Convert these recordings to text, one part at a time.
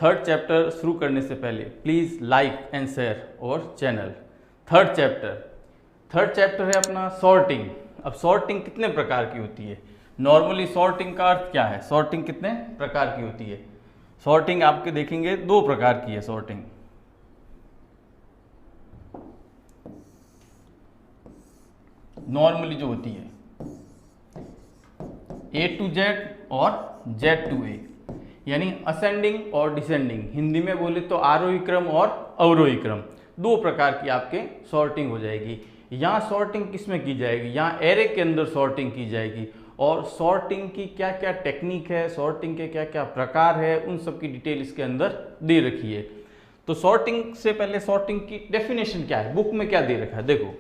Third chapter शुरू करने से पहले प्लीज़ लाइक एंड शेयर और चैनल। थर्ड चैप्टर है अपना सॉर्टिंग। अब सॉर्टिंग कितने प्रकार की होती है? नॉर्मली सॉर्टिंग का अर्थ क्या है? सॉर्टिंग कितने प्रकार की होती है? सॉर्टिंग आपके देखेंगे दो प्रकार की है सॉर्टिंग। नॉर्मली जो होती है A to Z और Z to A, यानी असेंडिंग और डिसेंडिंग। हिंदी में बोले तो आरोही क्रम और अवरोही क्रम, दो प्रकार की आपके सॉर्टिंग हो जाएगी। यहाँ सॉर्टिंग किसमें की जाएगी? यहाँ एरे के अंदर सॉर्टिंग की जाएगी। और सॉर्टिंग की क्या क्या टेक्निक है, सॉर्टिंग के क्या क्या प्रकार है, उन सब की डिटेल इसके अंदर दे रखी है। तो सॉर्टिंग से पहले सॉर्टिंग की डेफिनेशन क्या है, बुक में क्या दे रखा है? देखो,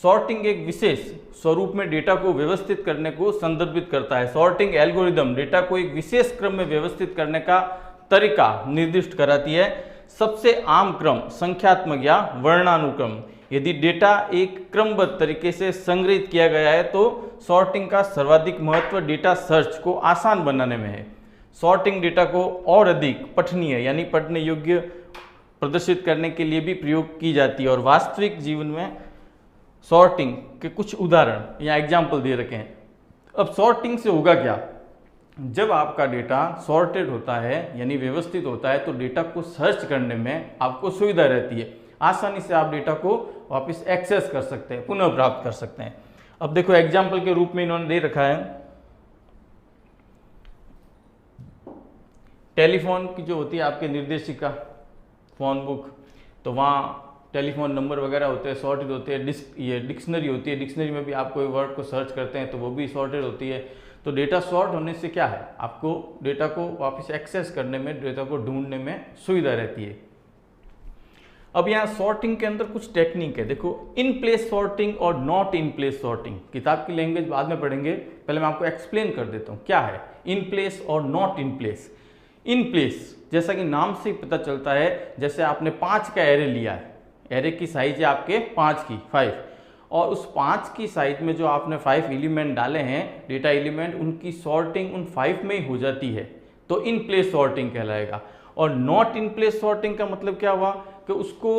सॉर्टिंग एक विशेष स्वरूप में डेटा को व्यवस्थित करने को संदर्भित करता है। सॉर्टिंग एल्गोरिदम डेटा को एक विशेष क्रम में व्यवस्थित करने का तरीका निर्दिष्ट कराती है। सबसे आम क्रम संख्यात्मक या वर्णानुक्रम। यदि डेटा एक क्रमबद्ध तरीके से संग्रहित किया गया है तो सॉर्टिंग का सर्वाधिक महत्व डेटा सर्च को आसान बनाने में है। सॉर्टिंग डेटा को और अधिक पठनीय यानी पढ़ने योग्य प्रदर्शित करने के लिए भी प्रयोग की जाती है। और वास्तविक जीवन में सॉर्टिंग के कुछ उदाहरण या एग्जाम्पल दे रखे हैं। अब सॉर्टिंग से होगा क्या? जब आपका डेटा सॉर्टेड होता है यानी व्यवस्थित होता है तो डेटा को सर्च करने में आपको सुविधा रहती है। आसानी से आप डेटा को वापस एक्सेस कर सकते हैं, पुनः प्राप्त कर सकते हैं। अब देखो एग्जाम्पल के रूप में इन्होंने दे रखा है टेलीफोन की जो होती है आपके निर्देशिका फोन बुक, तो वहाँ टेलीफोन नंबर वगैरह होते हैं, सॉर्टेड होते हैं। ये डिक्शनरी होती है, डिक्शनरी में भी आप कोई वर्ड को सर्च करते हैं तो वो भी सॉर्टेड होती है। तो डेटा सॉर्ट होने से क्या है, आपको डेटा को वापस एक्सेस करने में, डेटा को ढूंढने में सुविधा रहती है। अब यहाँ सॉर्टिंग के अंदर कुछ टेक्निक है। देखो, इन प्लेस सॉर्टिंग और नॉट इन प्लेस सॉर्टिंग। किताब की लैंग्वेज बाद में पढ़ेंगे, पहले मैं आपको एक्सप्लेन कर देता हूँ क्या है इन प्लेस और not in place. In place जैसा कि नाम से पता चलता है, जैसे आपने 5 का एरे लिया है, एरे की साइज है आपके 5 की 5, और उस 5 की साइज में जो आपने 5 एलिमेंट डाले हैं, डेटा एलिमेंट, उनकी सॉर्टिंग उन 5 में ही हो जाती है, तो इन प्लेस सॉर्टिंग कहलाएगा। और नॉट इन प्लेस सॉर्टिंग का मतलब क्या हुआ कि उसको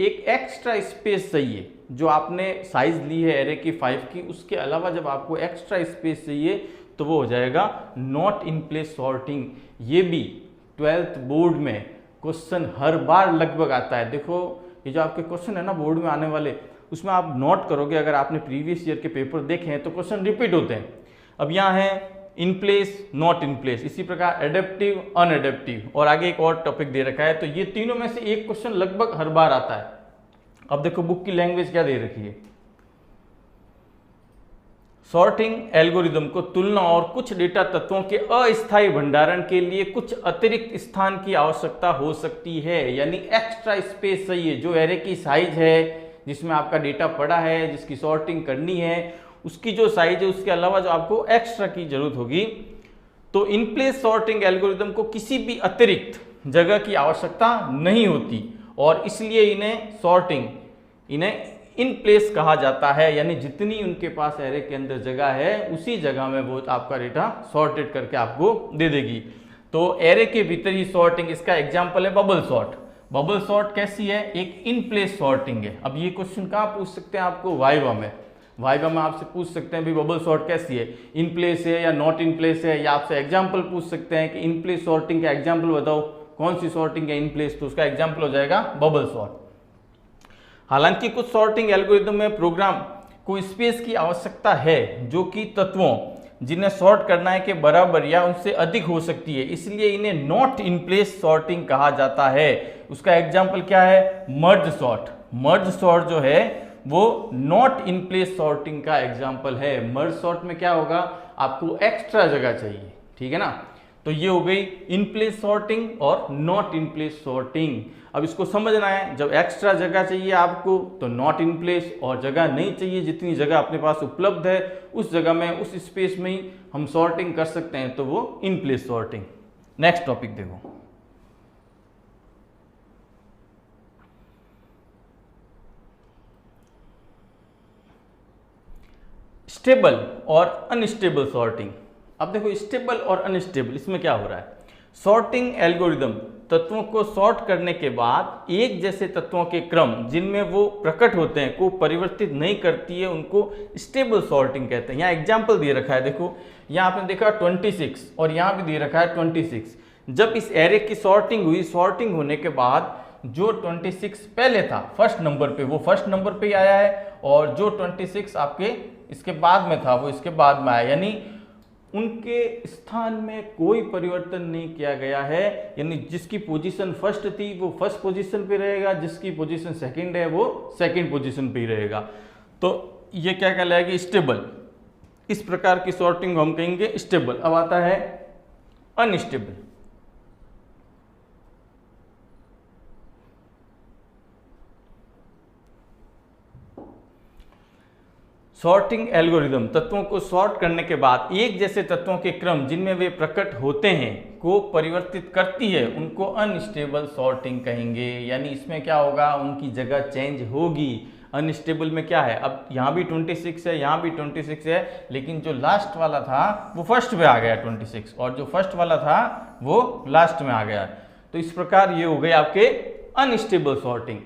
एक एक्स्ट्रा स्पेस चाहिए। जो आपने साइज ली है एरे की 5 की, उसके अलावा जब आपको एक्स्ट्रा स्पेस चाहिए तो वो हो जाएगा नॉट इन प्लेस सॉर्टिंग। ये भी 12th बोर्ड में क्वेश्चन हर बार लगभग आता है। देखो, ये जो आपके क्वेश्चन है ना बोर्ड में आने वाले, उसमें आप नोट करोगे, अगर आपने प्रीवियस ईयर के पेपर देखे हैं तो क्वेश्चन रिपीट होते हैं। अब यहाँ है in place, not in place, इसी प्रकार एडेप्टिव, अनएडेप्टिव, और आगे एक और टॉपिक दे रखा है। तो ये तीनों में से एक क्वेश्चन लगभग हर बार आता है। अब देखो बुक की लैंग्वेज क्या दे रखी है। सॉर्टिंग एल्गोरिदम को तुलना और कुछ डेटा तत्वों के अस्थायी भंडारण के लिए कुछ अतिरिक्त स्थान की आवश्यकता हो सकती है, यानी एक्स्ट्रा स्पेस चाहिए। जो एरे की साइज है जिसमें आपका डेटा पड़ा है, जिसकी सॉर्टिंग करनी है, उसकी जो साइज है, उसके अलावा जो आपको एक्स्ट्रा की जरूरत होगी, तो इन प्लेस सॉर्टिंग एल्गोरिदम को किसी भी अतिरिक्त जगह की आवश्यकता नहीं होती, और इसलिए इन्हें इन प्लेस कहा जाता है। यानी जितनी उनके पास एरे के अंदर जगह है, उसी जगह में वो आपका डेटा सॉर्टेड करके आपको दे देगी। तो एरे के भीतर ही सॉर्टिंग, इसका एग्जांपल है बबल सॉर्ट। बबल सॉर्ट कैसी है? एक इन प्लेस सॉर्टिंग है। अब ये क्वेश्चन कहाँ पूछ सकते हैं आपको? वाइवा में। वाइवा में आपसे पूछ सकते हैं भाई बबल सॉर्ट कैसी है, इन प्लेस है या नॉट इन प्लेस है, या आपसे एग्जाम्पल पूछ सकते हैं कि इन प्लेस सॉर्टिंग का एग्जाम्पल बताओ, कौन सी सॉर्टिंग है इन प्लेस, तो उसका एग्जाम्पल हो जाएगा बबल सॉर्ट। हालांकि कुछ सॉर्टिंग एल्गोरिदम में प्रोग्राम को स्पेस की आवश्यकता है, जो कि तत्वों जिन्हें सॉर्ट करना है के बराबर या उनसे अधिक हो सकती है, इसलिए इन्हें नॉट इन प्लेस सॉर्टिंग कहा जाता है। उसका एग्जाम्पल क्या है? Merge sort. मर्ज सॉर्ट जो है वो नॉट इन प्लेस सॉर्टिंग का एग्जाम्पल है। मर्ज सॉर्ट में क्या होगा? आपको एक्स्ट्रा जगह चाहिए, ठीक है ना। तो ये हो गई इन प्लेस सॉर्टिंग और नॉट इन प्लेस सॉर्टिंग। अब इसको समझना है, जब एक्स्ट्रा जगह चाहिए आपको तो नॉट इन प्लेस, और जगह नहीं चाहिए, जितनी जगह अपने पास उपलब्ध है उस जगह में, उस स्पेस में ही हम सॉर्टिंग कर सकते हैं, तो वो in place sorting. Next topic देखो, स्टेबल और अनस्टेबल सॉर्टिंग। अब देखो स्टेबल और अनस्टेबल, इसमें क्या हो रहा है? सॉर्टिंग एल्गोरिदम तत्वों को सॉर्ट करने के बाद एक जैसे तत्वों के क्रम जिनमें वो प्रकट होते हैं को परिवर्तित नहीं करती है, उनको स्टेबल सॉर्टिंग कहते हैं। यहाँ एग्जाम्पल दिए रखा है, देखो यहाँ आपने देखा 26 और यहाँ भी दिए रखा है 26। जब इस एरे की सॉर्टिंग हुई, सॉर्टिंग होने के बाद जो 26 पहले था फर्स्ट नंबर पे, वो फर्स्ट नंबर पे ही आया है, और जो 26 आपके इसके बाद में था वो इसके बाद में आया, यानी उनके स्थान में कोई परिवर्तन नहीं किया गया है। यानी जिसकी पोजीशन फर्स्ट थी वो फर्स्ट पोजीशन पे रहेगा, जिसकी पोजीशन सेकंड है वो सेकंड पोजीशन पे ही रहेगा। तो ये क्या कहलाएगी? स्टेबल। इस प्रकार की सॉर्टिंग हम कहेंगे स्टेबल। अब आता है अनस्टेबल। सॉर्टिंग एल्गोरिदम तत्वों को सॉर्ट करने के बाद एक जैसे तत्वों के क्रम जिनमें वे प्रकट होते हैं को परिवर्तित करती है, उनको अनस्टेबल सॉर्टिंग कहेंगे। यानी इसमें क्या होगा? उनकी जगह चेंज होगी। अनस्टेबल में क्या है? अब यहाँ भी 26 है, यहाँ भी 26 है, लेकिन जो लास्ट वाला था वो फर्स्ट में आ गया 26, और जो फर्स्ट वाला था वो लास्ट में आ गया। तो इस प्रकार ये हो गए आपके अनस्टेबल सॉर्टिंग।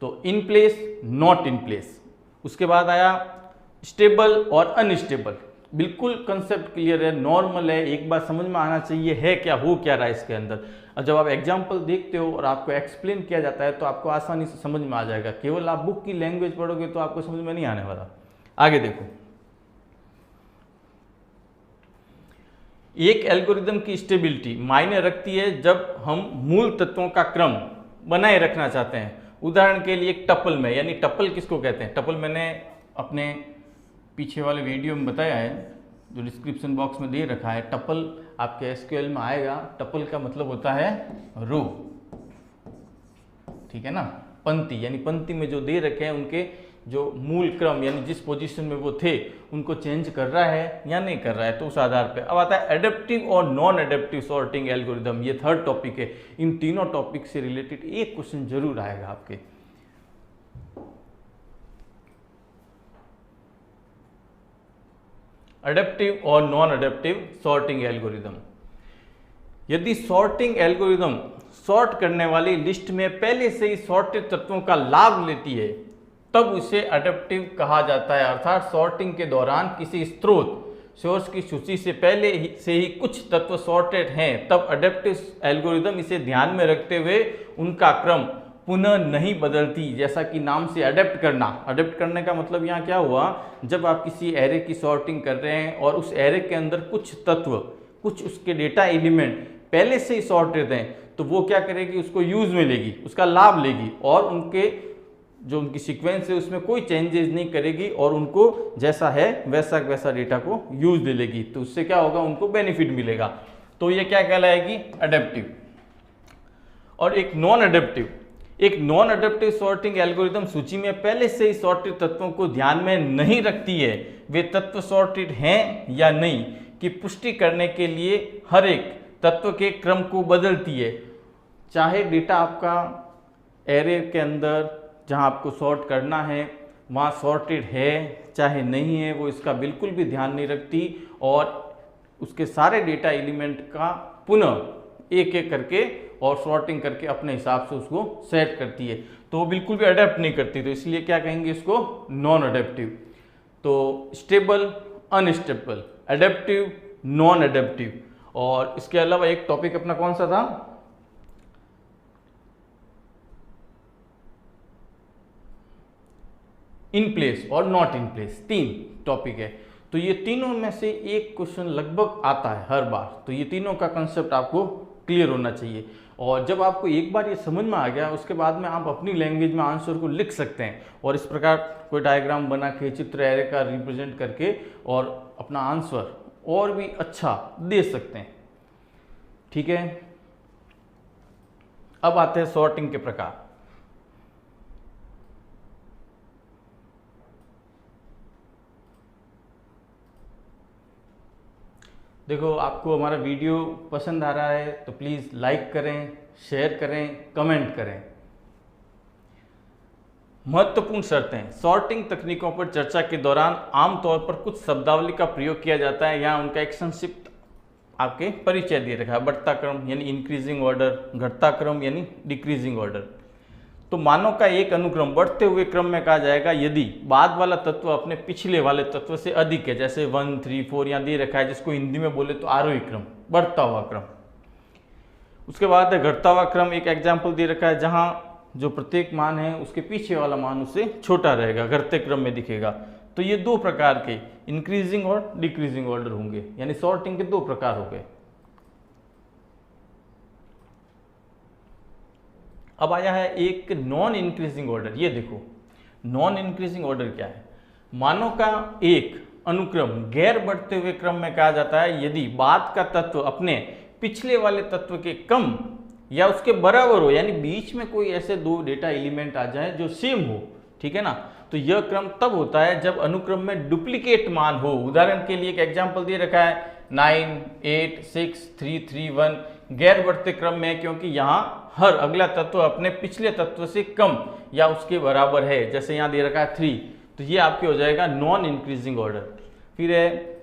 तो in place, not in place. उसके बाद आया स्टेबल और अनस्टेबल। बिल्कुल कंसेप्ट क्लियर है, नॉर्मल है, एक बार समझ में आना चाहिए है क्या, हो क्या रहा है इसके अंदर। और जब आप एग्जाम्पल देखते हो और आपको एक्सप्लेन किया जाता है तो आपको आसानी से समझ में आ जाएगा। केवल आप बुक की लैंग्वेज पढ़ोगे तो आपको समझ में नहीं आने वाला। आगे देखो, एक एल्गोरिदम की स्टेबिलिटी मायने रखती है जब हम मूल तत्वों का क्रम बनाए रखना चाहते हैं। उदाहरण के लिए एक टपल में, यानी टपल किसको कहते हैं? टपल मैंने अपने पीछे वाले वीडियो में बताया है, जो डिस्क्रिप्शन बॉक्स में दे रखा है। टपल आपके एसक्यूएल में आएगा। टपल का मतलब होता है रो, ठीक है ना? पंक्ति, यानी पंक्ति में जो दे रखे हैं उनके जो मूल क्रम, यानी जिस पोजीशन में वो थे उनको चेंज कर रहा है या नहीं कर रहा है, तो उस आधार पे। अब आता है एडेप्टिव और नॉन एडेप्टिव सॉर्टिंग एल्गोरिदम। ये थर्ड टॉपिक है। इन तीनों टॉपिक से रिलेटेड एक क्वेश्चन जरूर आएगा आपके। एडेप्टिव और नॉन एडेप्टिव सॉर्टिंग एल्गोरिदम। यदि सॉर्टिंग एल्गोरिदम सॉर्ट करने वाली लिस्ट में पहले से ही सॉर्टेड तत्वों का लाभ लेती है तब उसे एडेप्टिव कहा जाता है। अर्थात सॉर्टिंग के दौरान किसी स्रोत सोर्स की सूची से पहले से ही कुछ तत्व सॉर्टेड हैं, तब एडेप्टिव एल्गोरिदम इसे ध्यान में रखते हुए उनका क्रम पुनः नहीं बदलती। जैसा कि नाम से अडेप्ट करना, अडेप्ट करने का मतलब यहाँ क्या हुआ? जब आप किसी एरे की सॉर्टिंग कर रहे हैं और उस एरे के अंदर कुछ तत्व, कुछ उसके डेटा एलिमेंट पहले से ही सॉर्टेड हैं, तो वो क्या करेगी? उसको यूज में लेगी, उसका लाभ लेगी, और उनके जो उनकी सीक्वेंस है उसमें कोई चेंजेस नहीं करेगी, और उनको जैसा है वैसा डेटा को यूज ले लेगी। तो उससे क्या होगा? उनको बेनिफिट मिलेगा। तो ये क्या कहलाएगी? एडेप्टिव। और एक नॉन एडेप्टिव सॉर्टिंग एल्गोरिदम सूची में पहले से ही सॉर्टेड तत्वों को ध्यान में नहीं रखती है, वे तत्व सॉर्टेड हैं या नहीं की पुष्टि करने के लिए हर एक तत्व के क्रम को बदलती है। चाहे डेटा आपका एरे के अंदर जहां आपको सॉर्ट करना है वहां सॉर्टेड है चाहे नहीं है, वो इसका बिल्कुल भी ध्यान नहीं रखती, और उसके सारे डेटा एलिमेंट का पुनः एक एक करके और सॉर्टिंग करके अपने हिसाब से उसको सेट करती है। तो वो बिल्कुल भी अडेप्ट नहीं करती, तो इसलिए क्या कहेंगे इसको? Non adaptive. तो stable, unstable, adaptive, non adaptive. और इसके अलावा एक टॉपिक अपना कौन सा था? इन प्लेस और नॉट इन प्लेस। 3 टॉपिक है। तो ये तीनों में से एक क्वेश्चन लगभग आता है हर बार। तो ये तीनों का कंसेप्ट आपको क्लियर होना चाहिए। और जब आपको एक बार ये समझ में आ गया, उसके बाद में आप अपनी लैंग्वेज में आंसर को लिख सकते हैं, और इस प्रकार कोई डायग्राम बना के चित्र एरे का रिप्रेजेंट करके और अपना आंसर और भी अच्छा दे सकते हैं। ठीक है, अब आते हैं सॉर्टिंग के प्रकार। देखो, आपको हमारा वीडियो पसंद आ रहा है तो प्लीज़ लाइक करें, शेयर करें, कमेंट करें। महत्वपूर्ण शर्तें। सॉर्टिंग तकनीकों पर चर्चा के दौरान आमतौर पर कुछ शब्दावली का प्रयोग किया जाता है। यहाँ उनका एक संक्षिप्त आपके परिचय दे रखा है, बढ़ता क्रम यानी इंक्रीजिंग ऑर्डर, घटता क्रम यानी डिक्रीजिंग ऑर्डर। तो मानव का एक अनुक्रम बढ़ते हुए क्रम में कहा जाएगा यदि बाद वाला तत्व अपने पिछले वाले तत्व से अधिक है, जैसे 1, 3, 4 यहाँ दे रखा है, जिसको हिंदी में बोले तो आरोही क्रम, बढ़ता हुआ क्रम। उसके बाद घटता हुआ क्रम, एक एग्जाम्पल दे रखा है जहां जो प्रत्येक मान है उसके पीछे वाला मान उससे छोटा रहेगा, घटते क्रम में दिखेगा। तो ये दो प्रकार के इंक्रीजिंग और डिक्रीजिंग ऑर्डर होंगे, यानी सॉर्टिंग के दो प्रकार हो गए। अब आया है एक नॉन इंक्रीजिंग ऑर्डर। ये देखो नॉन इंक्रीजिंग ऑर्डर क्या है। मानव का एक अनुक्रम गैर बढ़ते हुए क्रम में कहा जाता है यदि बाद का तत्व अपने पिछले वाले तत्व के कम या उसके बराबर हो, यानी बीच में कोई ऐसे दो डेटा एलिमेंट आ जाए जो सेम हो, ठीक है ना। तो यह क्रम तब होता है जब अनुक्रम में डुप्लीकेट मान हो। उदाहरण के लिए एक एग्जांपल दे रखा है 9, 8, 6, 3, 3, 1 गैर बढ़ते क्रम में, क्योंकि यहाँ हर अगला तत्व अपने पिछले तत्व से कम या उसके बराबर है। जैसे यहाँ दे रखा है 3, तो ये आपके हो जाएगा नॉन इंक्रीजिंग ऑर्डर। फिर है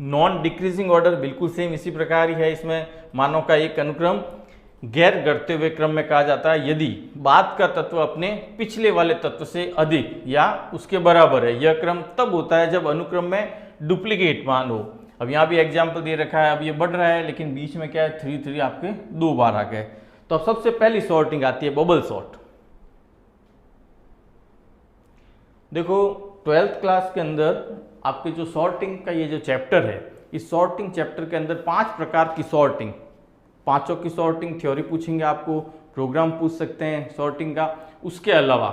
नॉन डिक्रीजिंग ऑर्डर, बिल्कुल सेम इसी प्रकार ही है। इसमें मानव का एक अनुक्रम गैर घटते हुए क्रम में कहा जाता है यदि बाद का तत्व अपने पिछले वाले तत्व से अधिक या उसके बराबर है। यह क्रम तब होता है जब अनुक्रम में डुप्लीकेट मान हो। अब यहाँ भी एग्जाम्पल दे रखा है, अब ये बढ़ रहा है लेकिन बीच में क्या है 3, 3 आपके 2 बार आ गए। तो अब सबसे पहली सॉर्टिंग आती है बबल सॉर्ट। देखो 12th क्लास के अंदर आपके जो सॉर्टिंग का ये जो चैप्टर है, इस सॉर्टिंग चैप्टर के अंदर 5 प्रकार की सॉर्टिंग, पांचों की सॉर्टिंग थ्योरी पूछेंगे आपको, प्रोग्राम पूछ सकते हैं सॉर्टिंग का। उसके अलावा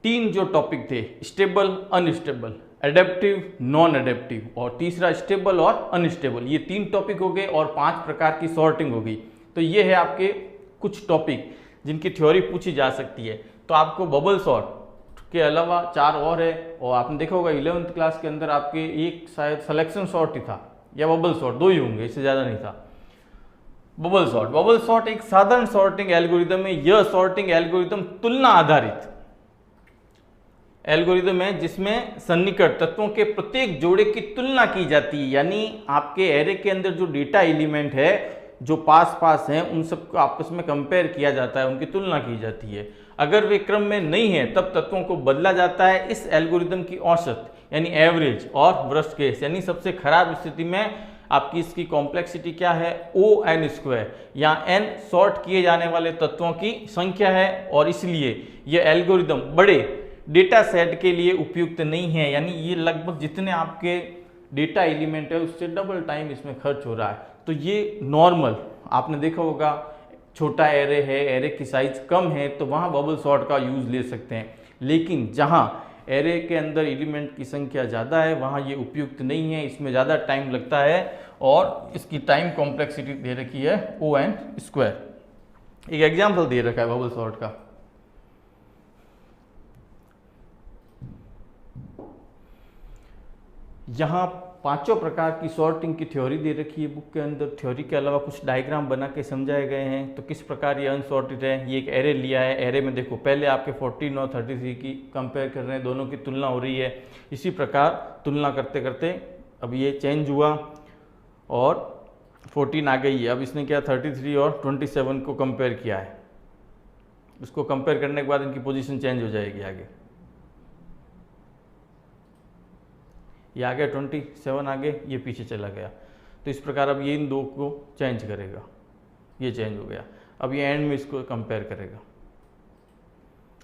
3 जो टॉपिक थे, stable, unstable, adaptive, non adaptive, और तीसरा स्टेबल और अनस्टेबल, ये 3 टॉपिक हो गए और 5 प्रकार की सॉर्टिंग हो गई। तो ये है आपके कुछ टॉपिक जिनकी थ्योरी पूछी जा सकती है। तो आपको बबल सॉर्ट के अलावा 4 और है, और आपने देखा होगा 11th क्लास के अंदर आपके एक शायद सिलेक्शन सॉर्ट ही था या बबल सॉर्ट, 2 ही होंगे, इससे ज़्यादा नहीं था। बबल सॉर्ट एक साधारण सॉर्टिंग एल्गोरिदम है। यह सॉर्टिंग एल्गोरिदम तुलना आधारित एल्गोरिदम है जिसमें सन्निकट तत्वों के प्रत्येक जोड़े की तुलना की जाती है, यानी आपके एरे के अंदर जो डेटा एलिमेंट है जो पास हैं उन सबको आपस में कंपेयर किया जाता है, उनकी तुलना की जाती है। अगर वे क्रम में नहीं है तब तत्वों को बदला जाता है। इस एल्गोरिदम की औसत यानी एवरेज और वर्स्ट केस यानी सबसे खराब स्थिति में आपकी इसकी कॉम्प्लेक्सिटी क्या है, O(n²), यहाँ n सॉर्ट किए जाने वाले तत्वों की संख्या है, और इसलिए यह एल्गोरिदम बड़े डेटा सेट के लिए उपयुक्त नहीं है, यानी ये लगभग जितने आपके डेटा एलिमेंट है उससे डबल टाइम इसमें खर्च हो रहा है। तो ये नॉर्मल आपने देखा होगा, छोटा एरे है, एरे की साइज कम है, तो वहाँ बबल सॉर्ट का यूज़ ले सकते हैं। लेकिन जहाँ एरे के अंदर एलिमेंट की संख्या ज़्यादा है वहाँ ये उपयुक्त नहीं है, इसमें ज़्यादा टाइम लगता है, और इसकी टाइम कॉम्प्लेक्सिटी दे रखी है O(n²). एक एग्जाम्पल दे रखा है बबल सॉर्ट का। यहाँ 5 प्रकार की सॉर्टिंग की थ्योरी दे रखी है बुक के अंदर। थ्योरी के अलावा कुछ डायग्राम बना के समझाए गए हैं। तो किस प्रकार ये अनसॉर्टेड है। ये एक एरे लिया है, एरे में देखो पहले आपके 14 और 33 की कंपेयर कर रहे हैं, दोनों की तुलना हो रही है। इसी प्रकार तुलना करते करते अब ये चेंज हुआ और 14 आ गई है। अब इसने क्या 33 और 27 को कंपेयर किया है। उसको कंपेयर करने के बाद इनकी पोजीशन चेंज हो जाएगी आगे। ये आ गया 27 आगे, ये पीछे चला गया। तो इस प्रकार अब ये इन दो को चेंज करेगा, ये चेंज हो गया। अब ये एंड में इसको कंपेयर करेगा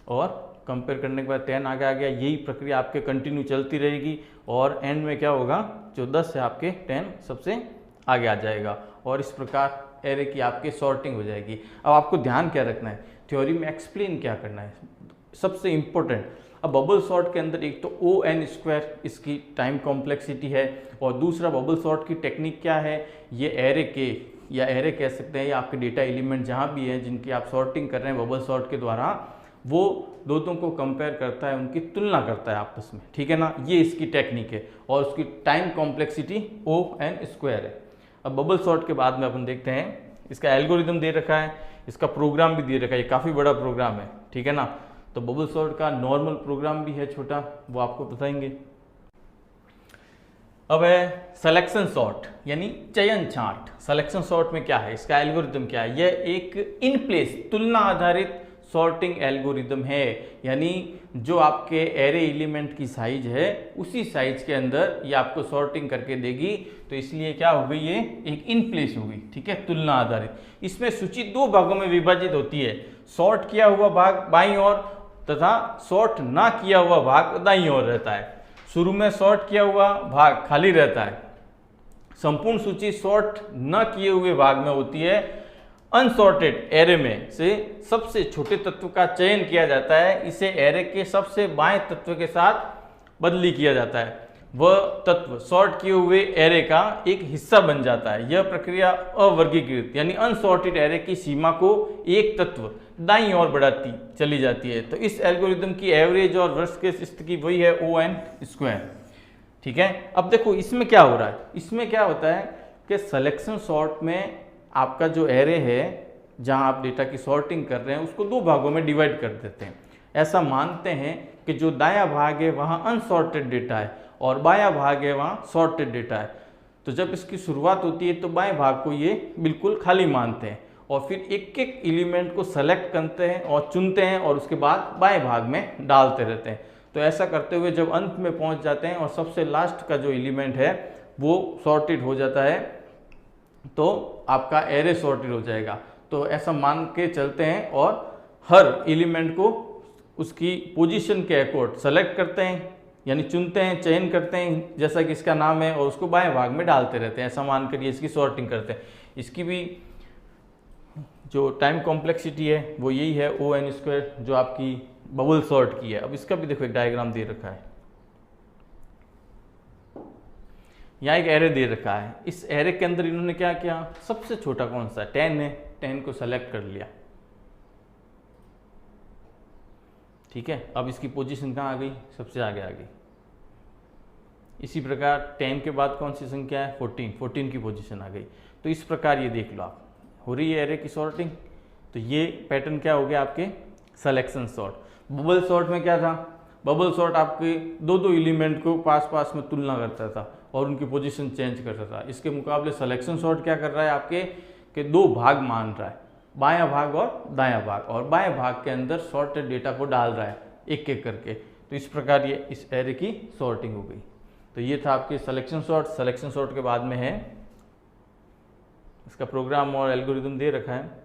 और कंपेयर करने के बाद 10 आगे आ गया। यही प्रक्रिया आपके कंटिन्यू चलती रहेगी और एंड में क्या होगा, जो 10 है आपके 10 सबसे आगे आ जाएगा और इस प्रकार एरे की आपके सॉर्टिंग हो जाएगी। अब आपको ध्यान क्या रखना है, थ्योरी में एक्सप्लेन क्या करना है, सबसे इंपॉर्टेंट। अब बबल सॉर्ट के अंदर एक तो O(n²) इसकी टाइम कॉम्प्लेक्सिटी है और दूसरा बबल सॉर्ट की टेक्निक क्या है, ये एरे के या एरे कह सकते हैं या आपके डेटा एलिमेंट जहाँ भी है जिनकी आप सॉर्टिंग कर रहे हैं बबल सॉर्ट के द्वारा, वो दोनों को कंपेयर करता है, उनकी तुलना करता है आपस में, ठीक है ना। ये इसकी टेक्निक है और उसकी टाइम कॉम्प्लेक्सिटी O(n²) है। अब बबल सॉर्ट के बाद में अपन देखते हैं, इसका एल्गोरिदम दे रखा है, इसका प्रोग्राम भी दे रखा है, ये काफ़ी बड़ा प्रोग्राम है, ठीक है ना। तो बबल सॉर्ट का नॉर्मल प्रोग्राम भी है छोटा, वो आपको बताएंगे। अब है सिलेक्शन सॉर्ट यानी चयन छांट। सिलेक्शन सॉर्ट में क्या है, इसका एल्गोरिदम क्या है? यह एक इन प्लेस तुलना आधारित सॉर्टिंग एल्गोरिदम है, यानी जो आपके एरे एलिमेंट की साइज है उसी साइज के अंदर ये आपको सॉर्टिंग करके देगी। तो इसलिए क्या हो गई, ये एक इन प्लेस होगी, ठीक है, तुलना आधारित। इसमें सूची दो भागों में विभाजित होती है, सॉर्ट किया हुआ भाग बाईं ओर तथा सॉर्ट ना किया हुआ भाग दाईं ओर रहता है। शुरू में सॉर्ट किया हुआ भाग खाली रहता है। संपूर्ण सूची सॉर्ट न किए हुए भाग में होती है। अनसॉर्टेड एरे में से सबसे छोटे तत्व का चयन किया जाता है, इसे एरे के सबसे बाएं तत्व के साथ बदली किया जाता है, वह तत्व सॉर्ट किए हुए एरे का एक हिस्सा बन जाता है। यह प्रक्रिया अवर्गीकृत यानी अनसॉर्टेड एरे की सीमा को एक तत्व दाईं ओर बढ़ाती चली जाती है। तो इस एल्गोरिदम की एवरेज और वर्स्ट केस स्थिति वही है O(n²), ठीक है। अब देखो इसमें क्या हो रहा है, इसमें क्या होता है कि सिलेक्शन सॉर्ट में आपका जो एरे है जहां आप डेटा की सॉर्टिंग कर रहे हैं उसको दो भागों में डिवाइड कर देते हैं। ऐसा मानते हैं कि जो दायां भाग है वहां अनसॉर्टेड डेटा है और बायां भाग है वहां सॉर्टेड डेटा है। तो जब इसकी शुरुआत होती है तो बाएं भाग को ये बिल्कुल खाली मानते हैं और फिर एक एक एलिमेंट को सेलेक्ट करते हैं और चुनते हैं और उसके बाद बाएं भाग में डालते रहते हैं। तो ऐसा करते हुए जब अंत में पहुंच जाते हैं और सबसे लास्ट का जो एलिमेंट है वो सॉर्टेड हो जाता है तो आपका एरे सॉर्टेड हो जाएगा। तो ऐसा मान के चलते हैं और हर एलिमेंट को उसकी पोजीशन के अकॉर्ड सेलेक्ट करते हैं, यानी चुनते हैं, चयन करते हैं जैसा कि इसका नाम है, और उसको बाएं भाग में डालते रहते हैं। ऐसा मान कर ये इसकी सॉर्टिंग करते हैं। इसकी भी जो टाइम कॉम्प्लेक्सिटी है वो यही है O(n²), जो आपकी बबल सॉर्ट की है। अब इसका भी देखो एक डायग्राम दे रखा है, यहाँ एक एरे दे रखा है। इस एरे के अंदर इन्होंने क्या किया, सबसे छोटा कौन सा 10 है, 10 को सेलेक्ट कर लिया, ठीक है। अब इसकी पोजीशन कहाँ आ गई, सबसे आगे आ गई। इसी प्रकार 10 के बाद कौन सी संख्या है 14 की पोजीशन आ गई। तो इस प्रकार ये देख लो आप, हो रही है एरे की सॉर्टिंग। तो ये पैटर्न क्या हो गया आपके सिलेक्शन सॉर्ट। बबल सॉर्ट में क्या था, बबल सॉर्ट आपके दो दो एलिमेंट को पास पास में तुलना करता था और उनकी पोजीशन चेंज करता था। इसके मुकाबले सिलेक्शन सॉर्ट क्या कर रहा है आपके के दो भाग मान रहा है, बायां भाग और दायां भाग, और बाएं भाग के अंदर सॉर्टेड डेटा को डाल रहा है एक एक करके। तो इस प्रकार ये इस एरे की सॉर्टिंग हो गई। तो ये था आपके सिलेक्शन सॉर्ट। सिलेक्शन सॉर्ट के बाद में है इसका प्रोग्राम और एल्गोरिदम दे रखा है।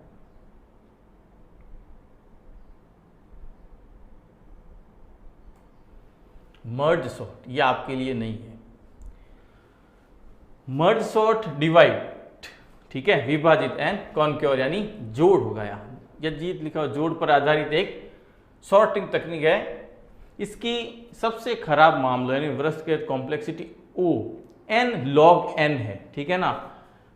मर्ज सॉर्ट, ये आपके लिए नहीं है। मर्ज सॉर्ट डिवाइड, ठीक है, विभाजित एंड कॉन्क्योर यानी जोड़ होगा। यहाँ यजीत लिखा हुआ जोड़ पर आधारित एक सॉर्टिंग तकनीक है। इसकी सबसे खराब मामला यानी वर्स्ट केस कॉम्प्लेक्सिटी O(n)log(n) है, ठीक है ना,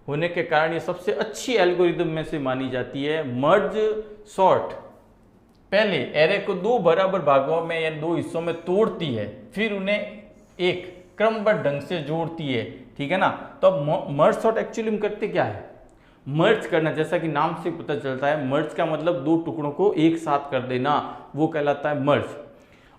होने के कारण ये सबसे अच्छी एल्गोरिदम में से मानी जाती है। मर्ज सॉर्ट पहले एरे को दो बराबर भागों में या दो हिस्सों में तोड़ती है, फिर उन्हें एक क्रमबद्ध ढंग से जोड़ती है, ठीक है ना। तो अब मर्ज सॉर्ट एक्चुअली में करते क्या है, मर्ज करना, जैसा कि नाम से पता चलता है मर्ज का मतलब दो टुकड़ों को एक साथ कर देना, वो कहलाता है मर्ज।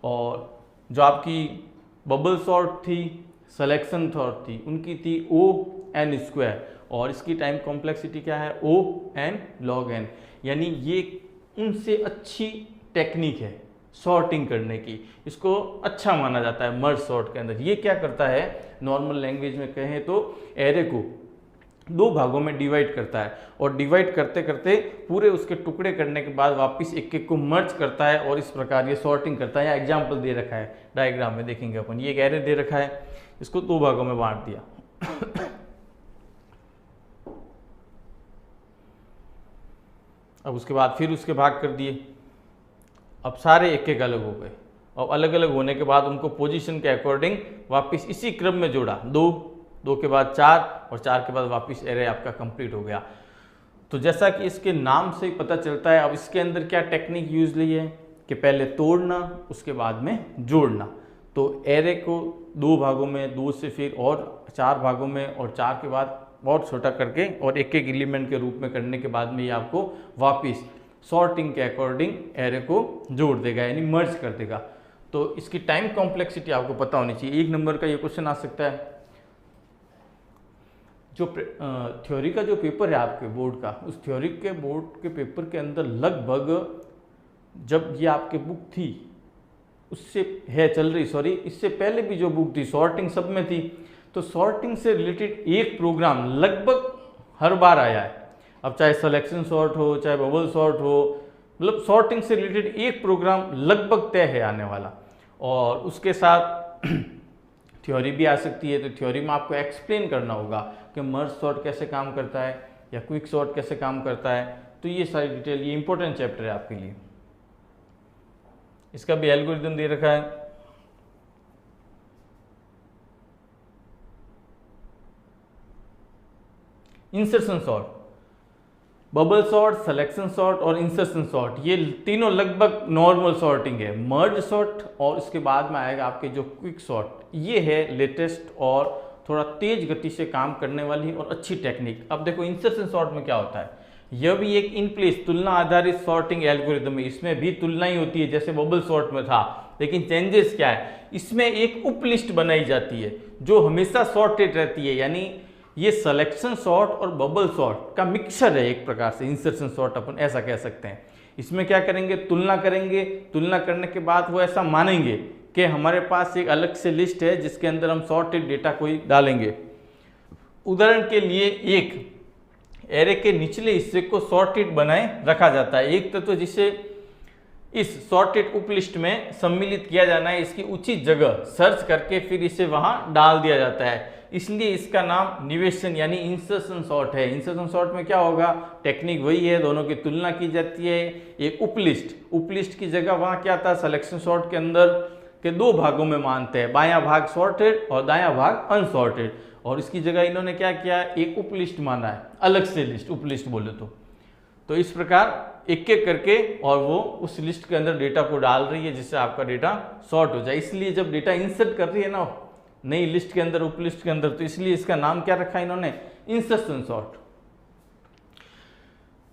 और जो आपकी बबल सॉर्ट थी, सिलेक्शन सॉर्ट थी, उनकी थी O(n²) और इसकी टाइम कॉम्प्लेक्सिटी क्या है O(n)log(n), यानी ये उनसे अच्छी टेक्निक है सॉर्टिंग करने की। इसको अच्छा माना जाता है मर्ज सॉर्ट के अंदर। ये क्या करता है, नॉर्मल लैंग्वेज में कहें तो एरे को दो भागों में डिवाइड करता है और डिवाइड करते करते पूरे उसके टुकड़े करने के बाद वापस एक एक को मर्ज करता है और इस प्रकार ये सॉर्टिंग करता है। यहाँ एग्जाम्पल दे रखा है, डायग्राम में देखेंगे अपन। ये एक एरे दे रखा है, इसको दो भागों में बांट दिया अब उसके बाद फिर उसके भाग कर दिए। अब सारे एक एक अलग हो गए और अलग अलग होने के बाद उनको पोजीशन के अकॉर्डिंग वापस इसी क्रम में जोड़ा, दो के बाद 4 और 4 के बाद वापस एरे आपका कंप्लीट हो गया। तो जैसा कि इसके नाम से ही पता चलता है, अब इसके अंदर क्या टेक्निक यूज ली है कि पहले तोड़ना उसके बाद में जोड़ना। तो एरे को दो भागों में, दो से फिर और 4 भागों में और 4 के बाद बहुत छोटा करके और एक एक एलिमेंट के रूप में करने के बाद में ये आपको वापस सॉर्टिंग के अकॉर्डिंग एरे को जोड़ देगा, यानी मर्ज कर देगा। तो इसकी टाइम कॉम्प्लेक्सिटी आपको पता होनी चाहिए। 1 नंबर का ये क्वेश्चन आ सकता है। जो थ्योरी का जो पेपर है आपके बोर्ड का, उस थ्योरी के बोर्ड के पेपर के अंदर लगभग, जब ये आपके बुक थी उससे है चल रही, सॉरी इससे पहले भी जो बुक थी सॉर्टिंग सब में थी, तो सॉर्टिंग से रिलेटेड एक प्रोग्राम लगभग हर बार आया है। अब चाहे सिलेक्शन सॉर्ट हो, चाहे बबल सॉर्ट हो, मतलब सॉर्टिंग से रिलेटेड एक प्रोग्राम लगभग तय है आने वाला। और उसके साथ थ्योरी भी आ सकती है, तो थ्योरी में आपको एक्सप्लेन करना होगा कि मर्ज सॉर्ट कैसे काम करता है या क्विक सॉर्ट कैसे काम करता है। तो ये सारी डिटेल, ये इंपॉर्टेंट चैप्टर है आपके लिए। इसका भी एल्गोरिथम दे रखा है। Insertion sort, bubble sort, selection sort और इंसर्शन सॉर्ट, ये तीनों लगभग नॉर्मल सॉर्टिंग है। मर्ज सॉर्ट और इसके बाद में आएगा आपके जो क्विक सॉर्ट, ये है लेटेस्ट और थोड़ा तेज गति से काम करने वाली और अच्छी टेक्निक। अब देखो इंसर्शन सॉर्ट में क्या होता है, यह भी एक इन प्लेस तुलना आधारित सॉर्टिंग एल्गोरिथम है। इसमें भी तुलना ही होती है जैसे बबल सॉर्ट में था, लेकिन चेंजेस क्या है, इसमें एक उप लिस्ट बनाई जाती है जो हमेशा सॉर्टेड रहती है। यानी ये सिलेक्शन सॉर्ट और बबल सॉर्ट का मिक्सचर है एक प्रकार से, इंसर्शन सॉर्ट अपन ऐसा कह सकते हैं। इसमें क्या करेंगे, तुलना करेंगे, तुलना करने के बाद वो ऐसा मानेंगे कि हमारे पास एक अलग से लिस्ट है जिसके अंदर हम सॉर्टेड डेटा कोई डालेंगे। उदाहरण के लिए एक एरे के निचले हिस्से को सॉर्टेड बनाए रखा जाता है, एक तत्व जिसे इस सॉर्टेड उपलिस्ट में सम्मिलित किया जाना है, इसकी उचित जगह सर्च करके फिर इसे वहां डाल दिया जाता है, इसलिए इसका नाम निवेशन यानी इंसर्शन सॉर्ट है। इंसर्शन सॉर्ट में क्या होगा, टेक्निक वही है, दोनों की तुलना की जाती है। एक उपलिस्ट की जगह वहां क्या था, सिलेक्शन सॉर्ट के अंदर के दो भागों में मानते हैं, बायां भाग सॉर्टेड और दायां भाग अनसॉर्टेड, और इसकी जगह इन्होंने क्या किया, एक उपलिस्ट माना है, अलग से लिस्ट, उपलिस्ट बोले तो इस प्रकार एक एक करके और वो उस लिस्ट के अंदर डेटा को डाल रही है जिससे आपका डेटा सॉर्ट हो जाए। इसलिए जब डेटा इंसर्ट कर रही है ना नई लिस्ट के अंदर, उपलिस्ट के अंदर, तो इसलिए इसका नाम क्या रखा है इन्होंने, इंसर्शन सॉर्ट।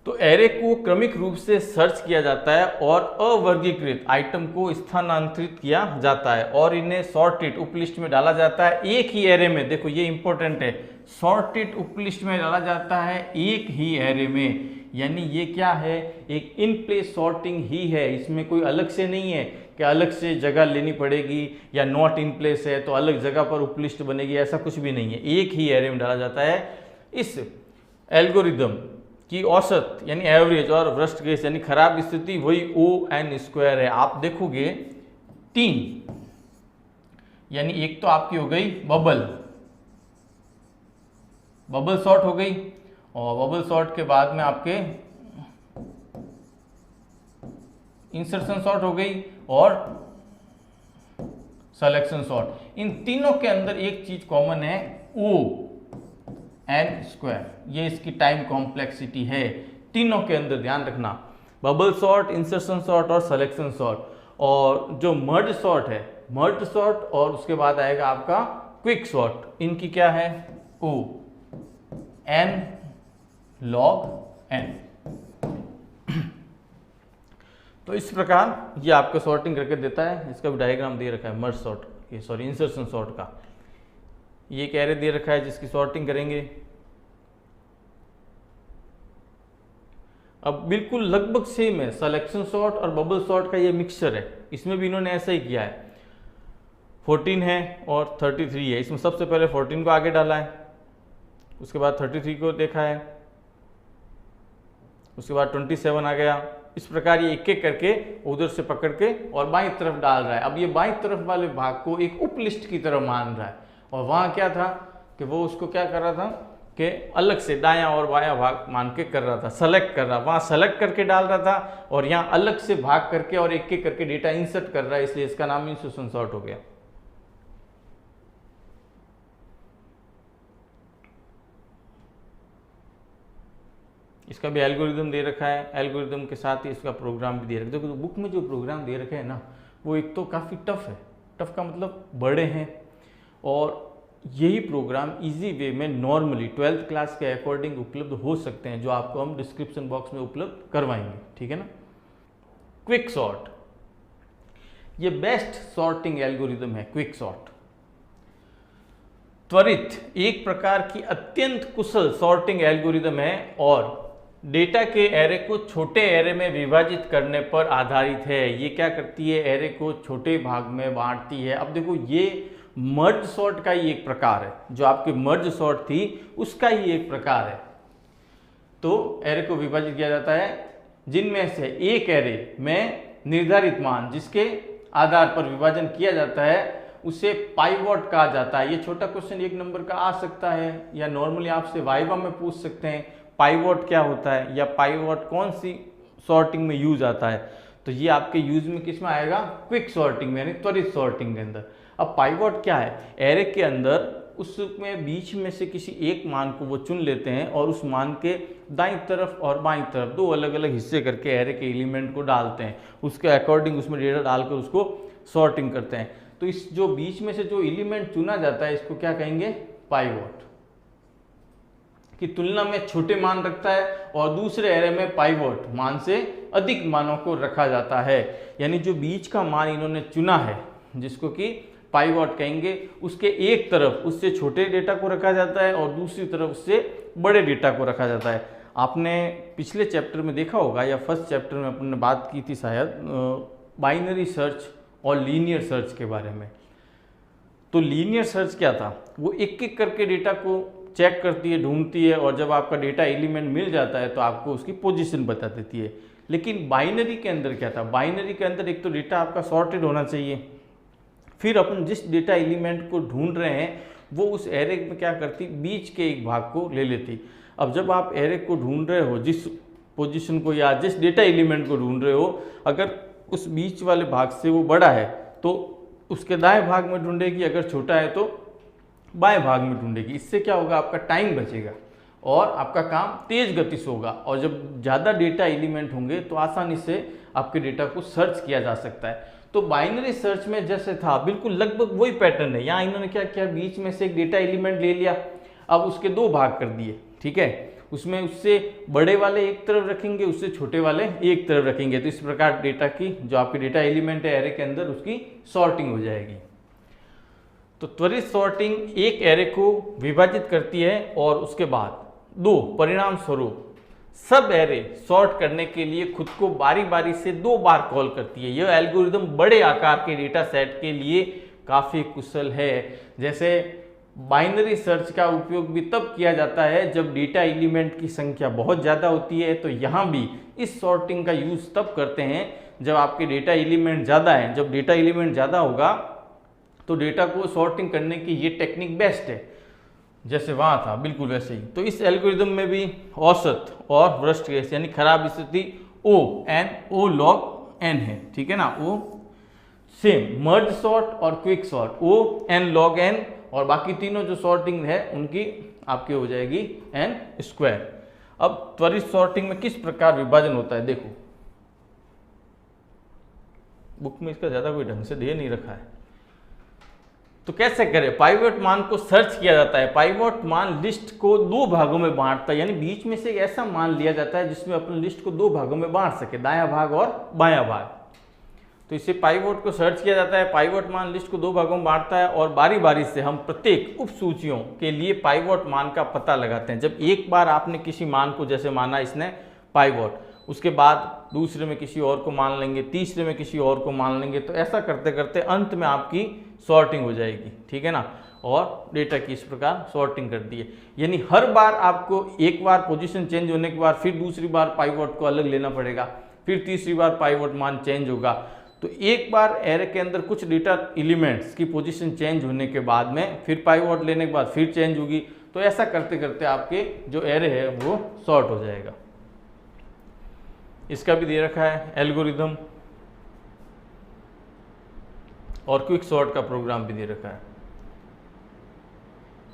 तो एरे को क्रमिक रूप से सर्च किया जाता है और अवर्गीकृत आइटम को स्थानांतरित किया जाता है और इन्हें सॉर्टेड उपलिस्ट में डाला जाता है एक ही एरे में। देखो ये इंपॉर्टेंट है, सॉर्टेड उपलिस्ट में डाला जाता है एक ही एरे में, यानी ये क्या है, एक इन प्लेस सॉर्टिंग ही है, इसमें कोई अलग से नहीं है कि अलग से जगह लेनी पड़ेगी या नॉट इन प्लेस है तो अलग जगह पर उपलिस्ट बनेगी, ऐसा कुछ भी नहीं है, एक ही एरे में डाला जाता है। इस एल्गोरिदम की औसत यानी एवरेज और वर्स्ट केस यानी खराब स्थिति वही O(n)² है। आप देखोगे 3, यानी एक तो आपकी हो गई बबल सॉर्ट हो गई, और बबल सॉर्ट के बाद में आपके इंसर्शन सॉर्ट हो गई और सिलेक्शन सॉर्ट। इन तीनों के अंदर एक चीज कॉमन है, O(n)², ये इसकी टाइम कॉम्प्लेक्सिटी है तीनों के अंदर, ध्यान रखना, बबल सॉर्ट, इंसर्शन सॉर्ट और सिलेक्शन सॉर्ट। और जो मर्ज सॉर्ट है, मर्ज सॉर्ट और उसके बाद आएगा आपका क्विक सॉर्ट, इनकी क्या है, O(n)log(n). तो इस प्रकार ये आपको सॉर्टिंग करके देता है। इसका भी डायग्राम दे रखा है मर्ज सॉर्ट, ये सॉरी इंसर्शन सॉर्ट का, ये एक एरे दे रखा है जिसकी सॉर्टिंग करेंगे। अब बिल्कुल लगभग सेम है, सिलेक्शन सॉर्ट और बबल सॉर्ट का ये मिक्सचर है, इसमें भी इन्होंने ऐसा ही किया है। 14 है और 33 है, इसमें सबसे पहले 14 को आगे डाला है, उसके बाद 33 को देखा है, उसके बाद 27 आ गया। इस प्रकार ये एक एक करके उधर से पकड़ के और बाईं तरफ डाल रहा है। अब ये बाईं तरफ वाले भाग को एक उपलिस्ट की तरह मान रहा है, और वहां क्या था कि वो उसको क्या कर रहा था कि अलग से दायां और बायां भाग मान के कर रहा था, सेलेक्ट कर रहा, वहां सेलेक्ट करके डाल रहा था और यहाँ अलग से भाग करके और एक एक करके डेटा इंसर्ट कर रहा है, इसलिए इसका नाम इंसर्शन सॉर्ट हो गया। इसका भी एल्गोरिदम दे रखा है, एल्गोरिदम के साथ ही इसका प्रोग्राम भी दे रखा है। देखो बुक में जो प्रोग्राम दे रखे हैं ना, वो एक तो काफ़ी टफ है, टफ का मतलब बड़े हैं, और यही प्रोग्राम इजी वे में नॉर्मली 12th क्लास के अकॉर्डिंग उपलब्ध हो सकते हैं, जो आपको हम डिस्क्रिप्शन बॉक्स में उपलब्ध करवाएंगे, ठीक है ना। क्विक सॉर्ट, ये बेस्ट सॉर्टिंग एल्गोरिदम है क्विक सॉर्ट। त्वरित एक प्रकार की अत्यंत कुशल सॉर्टिंग एल्गोरिदम है और डेटा के एरे को छोटे एरे में विभाजित करने पर आधारित है। ये क्या करती है, एरे को छोटे भाग में बांटती है। अब देखो ये मर्ज सॉर्ट का ही एक प्रकार है, जो आपकी मर्ज सॉर्ट थी उसका ही एक प्रकार है। तो एरे को विभाजित किया जाता है जिनमें से एक एरे में निर्धारित मान जिसके आधार पर विभाजन किया जाता है उसे पाइवॉट कहा जाता है। ये छोटा क्वेश्चन 1 नंबर का आ सकता है या नॉर्मली आपसे वाइवा में पूछ सकते हैं पाइवॉट क्या होता है या पाइवॉट कौन सी सॉर्टिंग में यूज आता है। तो ये आपके यूज में किस में आएगा, क्विक सॉर्टिंग में यानी त्वरित सॉर्टिंग के अंदर। अब पाइवॉट क्या है, एरे के अंदर उसमें बीच में से किसी एक मान को वो चुन लेते हैं और उस मान के दाईं तरफ और बाईं तरफ 2 अलग अलग हिस्से करके एरे के एलिमेंट को डालते हैं, उसके अकॉर्डिंग उसमें डेटा डालकर उसको सॉर्टिंग करते हैं। तो इस जो बीच में से जो एलिमेंट चुना जाता है इसको क्या कहेंगे, पाइवॉट, की तुलना में छोटे मान रखता है और दूसरे एरे में पाइवॉट मान से अधिक मानों को रखा जाता है। यानी जो बीच का मान इन्होंने चुना है जिसको कि पाइवॉट कहेंगे, उसके एक तरफ उससे छोटे डेटा को रखा जाता है और दूसरी तरफ उससे बड़े डेटा को रखा जाता है। आपने पिछले चैप्टर में देखा होगा या फर्स्ट चैप्टर में अपन ने बात की थी शायद बाइनरी सर्च और लीनियर सर्च के बारे में। तो लीनियर सर्च क्या था, वो एक एक करके डेटा को चेक करती है, ढूंढती है और जब आपका डेटा एलिमेंट मिल जाता है तो आपको उसकी पोजीशन बता देती है। लेकिन बाइनरी के अंदर क्या था, बाइनरी के अंदर एक तो डेटा आपका सॉर्टेड होना चाहिए, फिर अपन जिस डेटा एलिमेंट को ढूंढ रहे हैं वो उस एरे में क्या करती, बीच के एक भाग को ले लेती। अब जब आप एरे को ढूंढ रहे हो, जिस पोजीशन को या जिस डेटा एलिमेंट को ढूंढ रहे हो, अगर उस बीच वाले भाग से वो बड़ा है तो उसके दाएं भाग में ढूंढेगी, अगर छोटा है तो बाएं भाग में ढूंढेगी। इससे क्या होगा, आपका टाइम बचेगा और आपका काम तेज गति से होगा। और जब ज़्यादा डेटा एलिमेंट होंगे तो आसानी से आपके डेटा को सर्च किया जा सकता है। तो बाइनरी सर्च में जैसे था बिल्कुल लगभग वही पैटर्न है। यहाँ इन्होंने क्या किया, बीच में से एक डेटा एलिमेंट ले लिया, अब उसके 2 भाग कर दिए, ठीक है। उसमें उससे बड़े वाले एक तरफ रखेंगे, उससे छोटे वाले एक तरफ रखेंगे। तो इस प्रकार डेटा की जो आपकी डेटा एलिमेंट है एरे के अंदर उसकी सॉर्टिंग हो जाएगी। तो त्वरित सॉर्टिंग एक एरे को विभाजित करती है और उसके बाद 2 परिणाम स्वरूप सब एरे सॉर्ट करने के लिए खुद को बारी बारी से 2 बार कॉल करती है। यह एल्गोरिदम बड़े आकार के डेटा सेट के लिए काफ़ी कुशल है। जैसे बाइनरी सर्च का उपयोग भी तब किया जाता है जब डेटा एलिमेंट की संख्या बहुत ज़्यादा होती है, तो यहाँ भी इस सॉर्टिंग का यूज़ तब करते हैं जब आपके डेटा एलिमेंट ज़्यादा हैं। जब डेटा एलिमेंट ज़्यादा होगा तो डेटा को सॉर्टिंग करने की ये टेक्निक बेस्ट है, जैसे वहाँ था बिल्कुल वैसे ही। तो इस एल्गोरिदम में भी औसत और वर्स्ट केस यानी खराब स्थिति O log n है, ठीक है ना। O सेम मर्ज सॉर्ट और quick sort O n log n, और बाकी तीनों जो सॉर्टिंग है उनकी आपकी हो जाएगी n²। अब त्वरित सॉर्टिंग में किस प्रकार विभाजन होता है, देखो बुक में इसका ज़्यादा कोई ढंग से दे नहीं रखा है। तो कैसे करें, पाइवट मान को सर्च किया जाता है। पाइवट मान लिस्ट को 2 भागों में बांटता है, यानी बीच में से एक ऐसा मान लिया जाता है जिसमें अपन लिस्ट को 2 भागों में बांट सके, दायां भाग और बायां भाग। तो इसे पाइवट को सर्च किया जाता है। पाइवट मान लिस्ट को 2 भागों में बांटता है और बारी बारी से हम प्रत्येक उप सूचियों के लिए पाइवट मान का पता लगाते हैं। जब एक बार आपने किसी मान को जैसे माना इसने पाइवट, उसके बाद दूसरे में किसी और को मान लेंगे, तीसरे में किसी और को मान लेंगे, तो ऐसा करते करते अंत में आपकी सॉर्टिंग हो जाएगी, ठीक है ना। और डेटा की इस प्रकार सॉर्टिंग कर दी है। यानी हर बार आपको एक बार पोजीशन चेंज होने के बाद फिर दूसरी बार पाइवट को अलग लेना पड़ेगा, फिर तीसरी बार पाइवट मान चेंज होगा। तो एक बार एरे के अंदर कुछ डेटा एलिमेंट्स की पोजीशन चेंज होने के बाद में फिर पाइवट लेने के बाद फिर चेंज होगी। तो ऐसा करते करते आपके जो एरे है वो सॉर्ट हो जाएगा। इसका भी दे रखा है एल्गोरिदम और क्विक सॉर्ट का प्रोग्राम भी दे रखा है।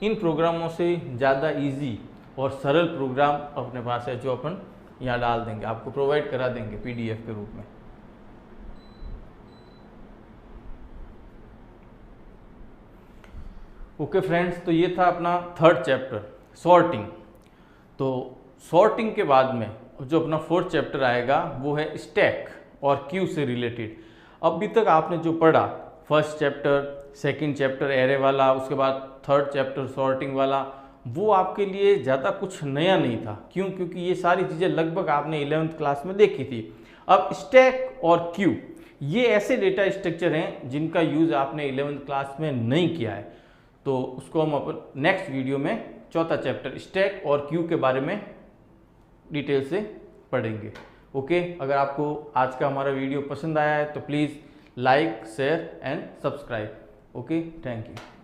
इन प्रोग्रामों से ज़्यादा इजी और सरल प्रोग्राम अपने पास है जो अपन यहाँ डाल देंगे, आपको प्रोवाइड करा देंगे PDF के रूप में। ओके फ्रेंड्स, तो ये था अपना 3rd चैप्टर सॉर्टिंग। तो सॉर्टिंग के बाद में जो अपना 4th चैप्टर आएगा वो है स्टैक और क्यू से रिलेटेड। अभी तक आपने जो पढ़ा first chapter, second chapter array वाला, उसके बाद थर्ड चैप्टर सॉर्टिंग वाला, वो आपके लिए ज़्यादा कुछ नया नहीं था। क्यों? क्योंकि ये सारी चीज़ें लगभग आपने 11th क्लास में देखी थी। अब स्टैक और क्यू, ये ऐसे डेटा स्ट्रक्चर हैं जिनका यूज़ आपने 11th क्लास में नहीं किया है, तो उसको हम अपन नेक्स्ट वीडियो में चौथा चैप्टर स्टैक और क्यू के बारे में डिटेल से पढ़ेंगे। ओके, अगर आपको आज का हमारा वीडियो पसंद आया है तो please like, share and subscribe. Okay, thank you.